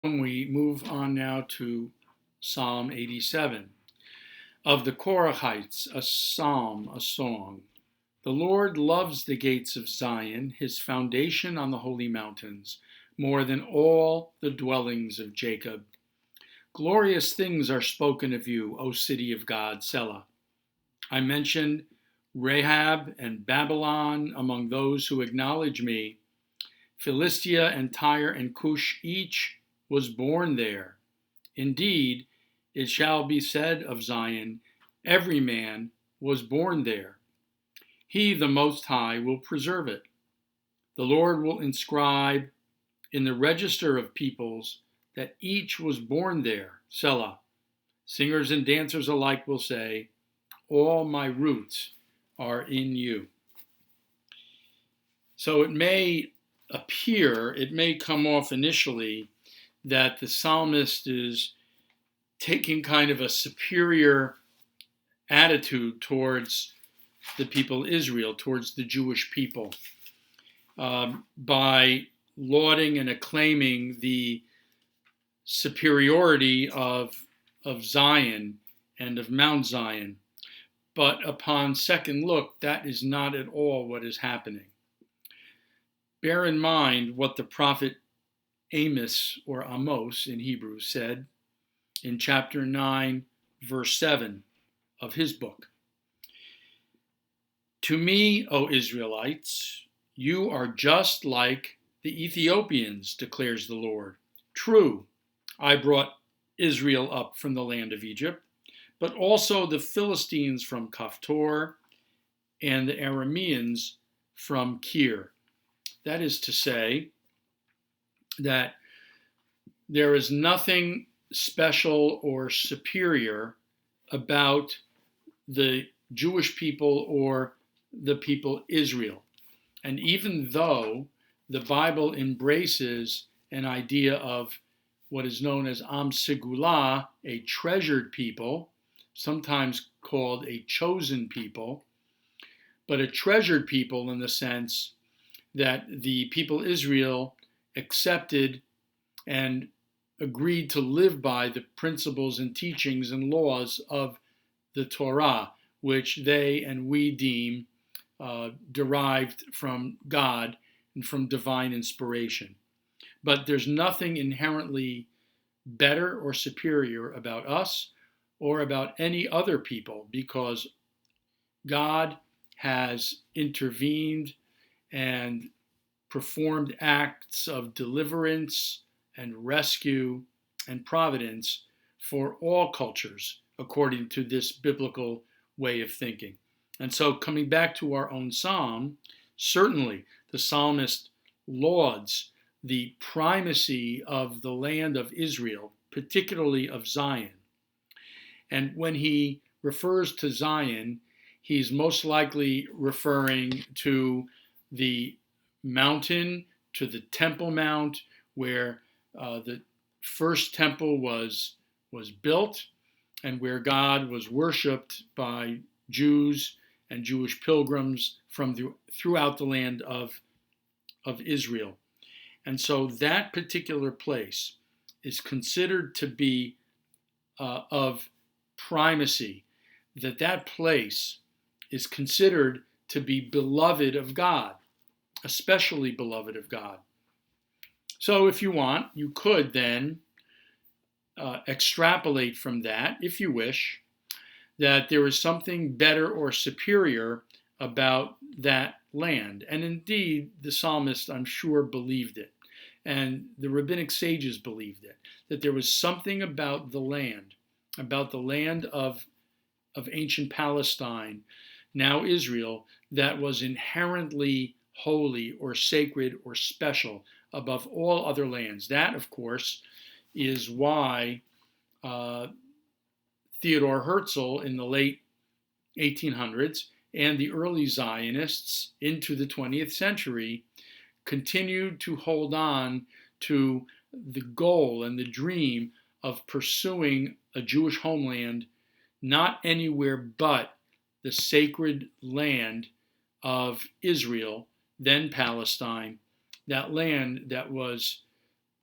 We move on now to Psalm 87. Of the Korahites, a psalm, a song. The Lord loves the gates of Zion, his foundation on the holy mountains, more than all the dwellings of Jacob. Glorious things are spoken of you, O city of God, Selah. I mentioned Rahab and Babylon among those who acknowledge me. Philistia and Tyre and Cush each was born there. Indeed, it shall be said of Zion, every man was born there. He, the Most High, will preserve it. The Lord will inscribe in the register of peoples that each was born there, Selah. Singers and dancers alike will say, all my roots are in you. So it may come off initially that the psalmist is taking kind of a superior attitude towards the people Israel, towards the Jewish people, by lauding and acclaiming the superiority of Zion and of Mount Zion. But upon second look, that is not at all what is happening. Bear in mind what the prophet Amos, or Amos in Hebrew, said in chapter 9, verse 7 of his book. To me, O Israelites, you are just like the Ethiopians, declares the Lord. True, I brought Israel up from the land of Egypt, but also the Philistines from Kaphtor and the Arameans from Kir. That is to say, that there is nothing special or superior about the Jewish people or the people Israel. And even though the Bible embraces an idea of what is known as Am Segulah, a treasured people, sometimes called a chosen people, but a treasured people in the sense that the people Israel accepted and agreed to live by the principles and teachings and laws of the Torah, which they and we deem derived from God and from divine inspiration. But there's nothing inherently better or superior about us or about any other people, because God has intervened and performed acts of deliverance and rescue and providence for all cultures, according to this biblical way of thinking. And so, coming back to our own psalm, certainly the psalmist lauds the primacy of the land of Israel, particularly of Zion. And when he refers to Zion, he's most likely referring to the mountain, to the Temple Mount, where the first temple was built and where God was worshipped by Jews and Jewish pilgrims from throughout the land of Israel. And so that particular place is considered to be of primacy, that place is considered to be beloved of God, especially beloved of God. So if you want, you could then extrapolate from that, if you wish, that there is something better or superior about that land. And indeed, the psalmist, I'm sure, believed it. And the rabbinic sages believed it, that there was something about the land of ancient Palestine, now Israel, that was inherently holy or sacred or special above all other lands. That, of course, is why Theodor Herzl in the late 1800s and the early Zionists into the 20th century continued to hold on to the goal and the dream of pursuing a Jewish homeland, not anywhere but the sacred land of Israel, then Palestine, that land that was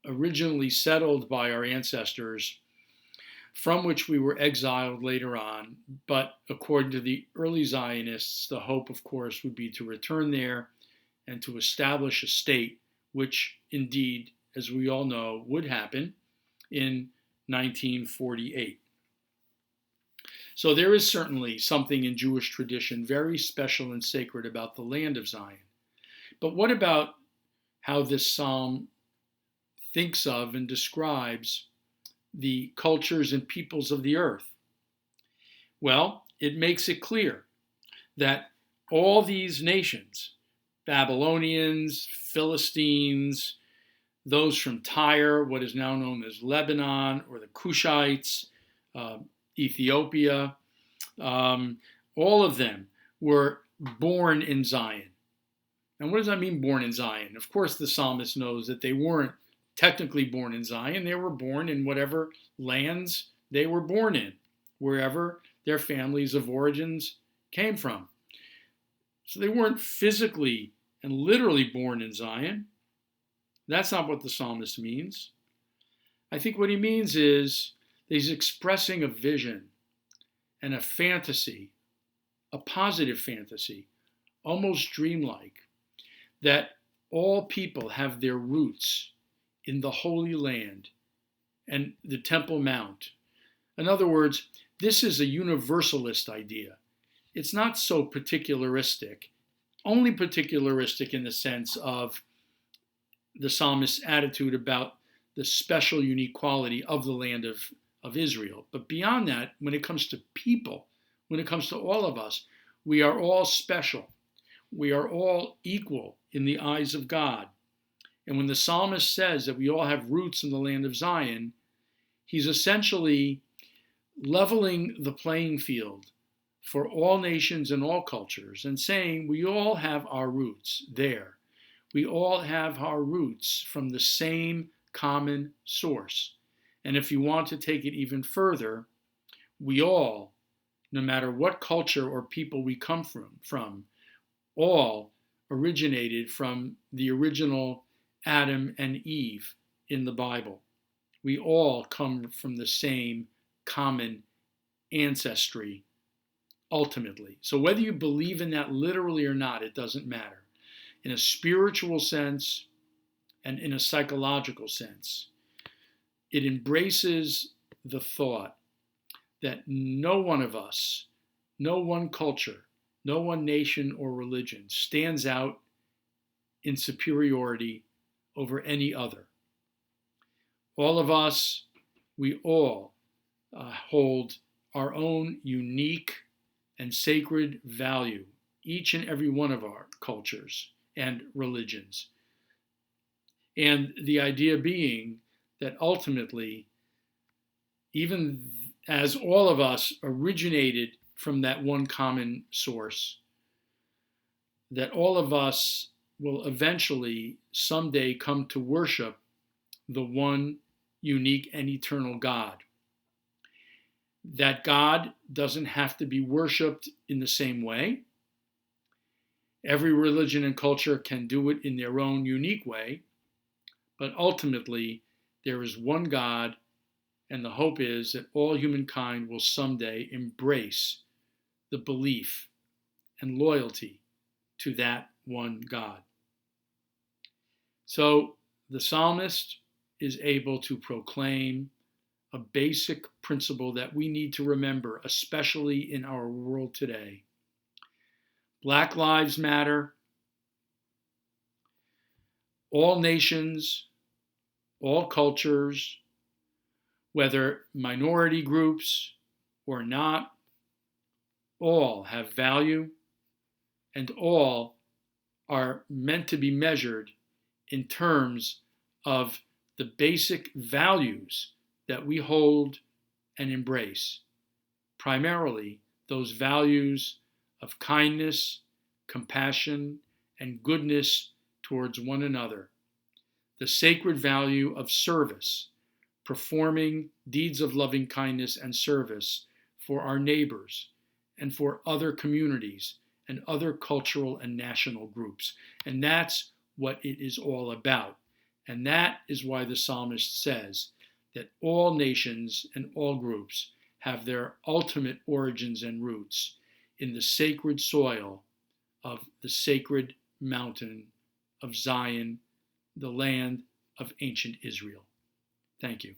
originally settled by our ancestors, from which we were exiled later on. But according to the early Zionists, the hope, of course, would be to return there and to establish a state, which indeed, as we all know, would happen in 1948. So there is certainly something in Jewish tradition very special and sacred about the land of Zion. But what about how this psalm thinks of and describes the cultures and peoples of the earth? Well, it makes it clear that all these nations, Babylonians, Philistines, those from Tyre, what is now known as Lebanon, or the Cushites, Ethiopia, all of them were born in Zion. And what does that mean, born in Zion? Of course, the psalmist knows that they weren't technically born in Zion. They were born in whatever lands they were born in, wherever their families of origins came from. So they weren't physically and literally born in Zion. That's not what the psalmist means. I think what he means is that he's expressing a vision and a fantasy, a positive fantasy, almost dreamlike, that all people have their roots in the Holy Land and the Temple Mount. In other words, this is a universalist idea. It's not so particularistic, only particularistic in the sense of the psalmist's attitude about the special, unique quality of the land of Israel. But beyond that, when it comes to people, when it comes to all of us, we are all special. We are all equal in the eyes of God. And when the psalmist says that we all have roots in the land of Zion, he's essentially leveling the playing field for all nations and all cultures and saying we all have our roots there. We all have our roots from the same common source. And if you want to take it even further, we all, no matter what culture or people we come from, all originated from the original Adam and Eve in the Bible. We all come from the same common ancestry, ultimately. So whether you believe in that literally or not, it doesn't matter. In a spiritual sense and in a psychological sense, it embraces the thought that no one of us, no one culture, no one nation or religion stands out in superiority over any other. All of us, we all hold our own unique and sacred value, each and every one of our cultures and religions. And the idea being that ultimately, even as all of us originated from that one common source, that all of us will eventually someday come to worship the one unique and eternal God. That God doesn't have to be worshiped in the same way. Every religion and culture can do it in their own unique way, but ultimately there is one God, and the hope is that all humankind will someday embrace the belief and loyalty to that one God. So the psalmist is able to proclaim a basic principle that we need to remember, especially in our world today. Black lives matter. All nations, all cultures, whether minority groups or not, all have value, and all are meant to be measured in terms of the basic values that we hold and embrace. Primarily, those values of kindness, compassion, and goodness towards one another. The sacred value of service, performing deeds of loving kindness and service for our neighbors and for other communities and other cultural and national groups. And that's what it is all about. And that is why the psalmist says that all nations and all groups have their ultimate origins and roots in the sacred soil of the sacred mountain of Zion, the land of ancient Israel. Thank you.